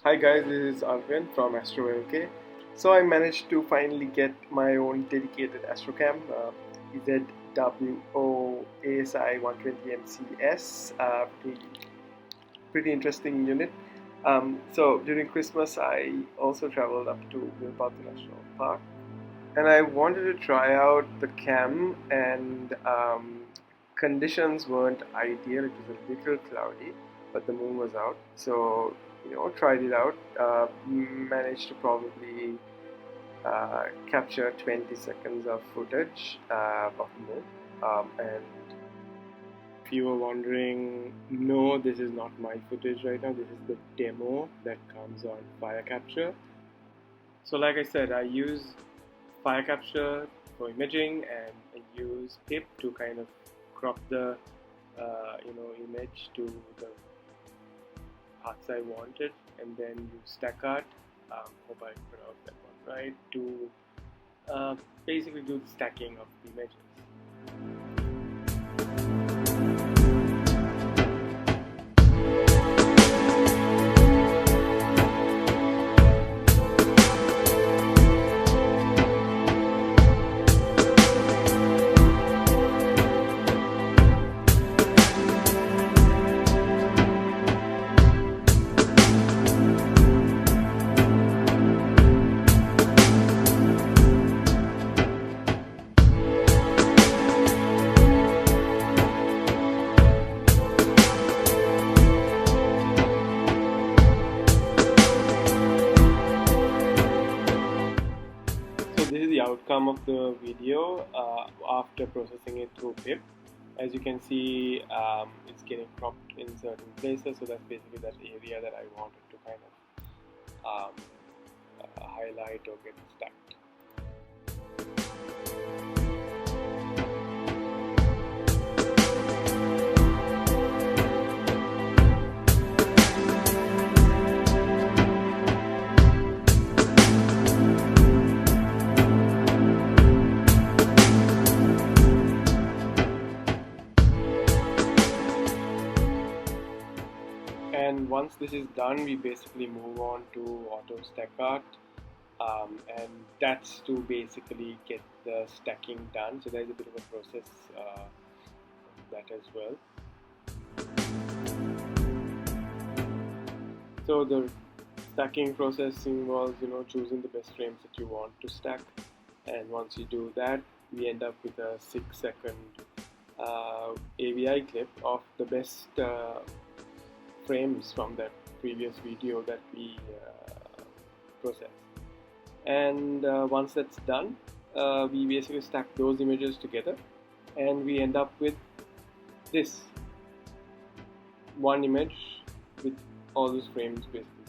Hi guys, this is Arvind from Astrophotography. So I managed to finally get my own dedicated Astrocam, EZWO-ASI 120MCS, pretty interesting unit. So during Christmas I also traveled up to Wilpaththu National Park and I wanted to try out the cam, and conditions weren't ideal. It was a little cloudy, but the moon was out, so tried it out. Managed to probably capture 20 seconds of footage of the moon. And if you were wondering, no, this is not my footage right now. This is the demo that comes on Firecapture. So like I said, I use Firecapture for imaging, and I use PIPP to kind of crop the image to the parts I wanted, and then use AutoStakkert, hope I pronounced that one right, to basically do the stacking of the images. This is the outcome of the video after processing it through PIPP. As you can see, it's getting cropped in certain places, so that's basically that area that I wanted to kind of highlight or get stacked. And once this is done, we basically move on to AutoStakkert, and that's to basically get the stacking done. So there's a bit of a process that as well. So the stacking process involves choosing the best frames that you want to stack, and once you do that, we end up with a 6-second AVI clip of the best frames from that previous video that we processed. And once that's done, we basically stack those images together, and we end up with this one image with all those frames basically